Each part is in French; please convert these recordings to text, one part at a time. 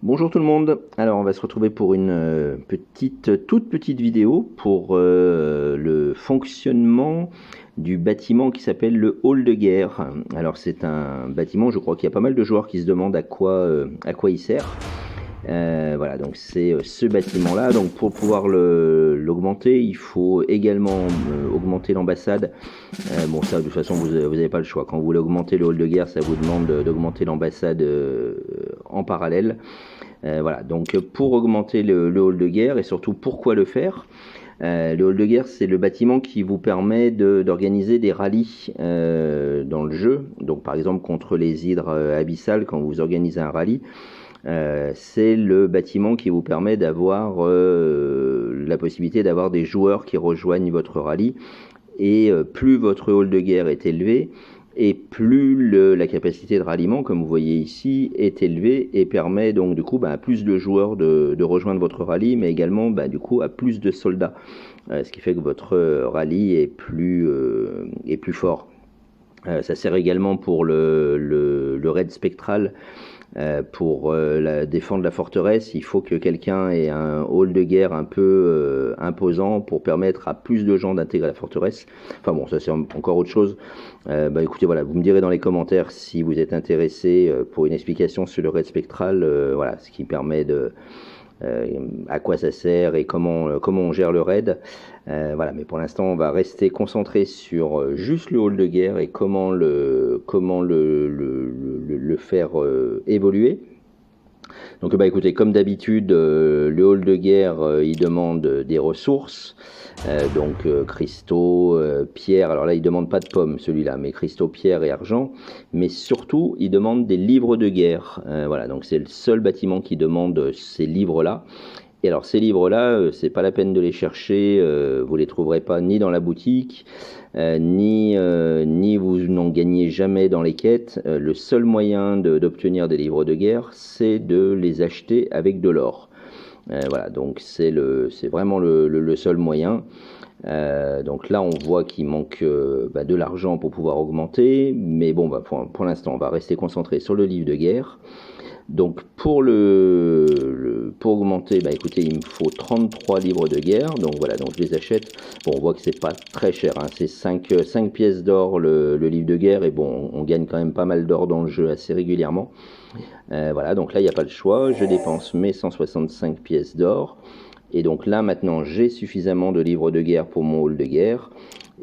Bonjour tout le monde. Alors on va se retrouver pour une toute petite vidéo pour le fonctionnement du bâtiment qui s'appelle le hall de guerre. Alors c'est un bâtiment, je crois qu'il y a pas mal de joueurs qui se demandent à quoi il sert. Voilà, donc c'est ce bâtiment-là. Donc pour pouvoir l'augmenter, il faut également augmenter l'ambassade. Bon, ça, de toute façon, vous n'avez pas le choix. Quand vous voulez augmenter le hall de guerre, ça vous demande d'augmenter l'ambassade en parallèle. Voilà, donc pour augmenter le hall de guerre et surtout pourquoi le faire, le hall de guerre, c'est le bâtiment qui vous permet d'organiser des rallyes dans le jeu. Donc par exemple contre les hydres abyssales, quand vous organisez un rallye, c'est le bâtiment qui vous permet d'avoir la possibilité d'avoir des joueurs qui rejoignent votre rallye. Et plus votre hall de guerre est élevé, et plus la capacité de ralliement, comme vous voyez ici, est élevée et permet donc du coup à plus de joueurs de rejoindre votre rallye, mais également du coup à plus de soldats, ce qui fait que votre rallye est plus fort. Ça sert également pour le raid spectral. Pour défendre la forteresse, il faut que quelqu'un ait un hall de guerre un peu imposant pour permettre à plus de gens d'intégrer la forteresse. Enfin bon, ça c'est encore autre chose. Écoutez, voilà, vous me direz dans les commentaires si vous êtes intéressé pour une explication sur le raid spectral, voilà, ce qui permet à quoi ça sert et comment on gère le raid. Voilà, mais pour l'instant, on va rester concentré sur juste le hall de guerre et comment le faire évoluer. Donc écoutez, comme d'habitude, le hall de guerre, il demande des ressources, donc cristaux, pierre. Alors là, il demande pas de pommes, celui-là, mais cristaux, pierre et argent. Mais surtout, il demande des livres de guerre. Voilà, donc c'est le seul bâtiment qui demande ces livres-là. Et alors ces livres-là, c'est pas la peine de les chercher, vous les trouverez pas ni dans la boutique, ni vous n'en gagnez jamais dans les quêtes. Le seul moyen d'obtenir des livres de guerre, c'est de les acheter avec de l'or. Voilà, donc c'est vraiment le seul moyen. Donc là, on voit qu'il manque de l'argent pour pouvoir augmenter, mais bon, pour l'instant, on va rester concentré sur le livre de guerre. Donc pour augmenter, écoutez, il me faut 33 livres de guerre, donc voilà, donc je les achète. Bon, on voit que c'est pas très cher, hein, c'est 5 pièces d'or le livre de guerre, et bon, on gagne quand même pas mal d'or dans le jeu assez régulièrement. Voilà, donc là, il n'y a pas le choix, je dépense mes 165 pièces d'or, et donc là, maintenant, j'ai suffisamment de livres de guerre pour mon hall de guerre,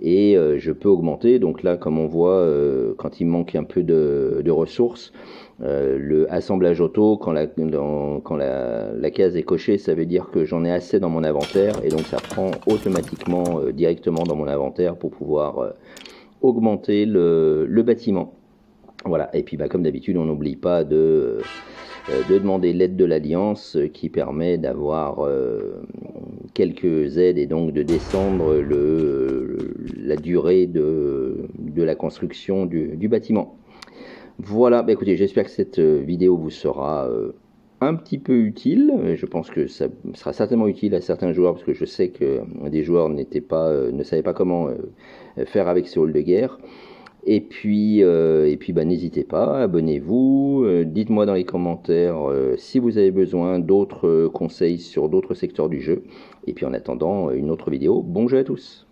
et je peux augmenter. Donc là, comme on voit, quand il manque un peu de ressources, le assemblage auto, quand la case est cochée, ça veut dire que j'en ai assez dans mon inventaire, et donc ça prend automatiquement directement dans mon inventaire pour pouvoir augmenter le bâtiment. Voilà, et puis comme d'habitude, on n'oublie pas de demander l'aide de l'Alliance qui permet d'avoir quelques aides et donc de descendre la durée de la construction du bâtiment. Voilà, écoutez, j'espère que cette vidéo vous sera un petit peu utile. Je pense que ça sera certainement utile à certains joueurs, parce que je sais que des joueurs ne savaient pas comment faire avec ces halls de guerre. Et puis n'hésitez pas, abonnez-vous, dites-moi dans les commentaires si vous avez besoin d'autres conseils sur d'autres secteurs du jeu. Et puis en attendant une autre vidéo, bon jeu à tous!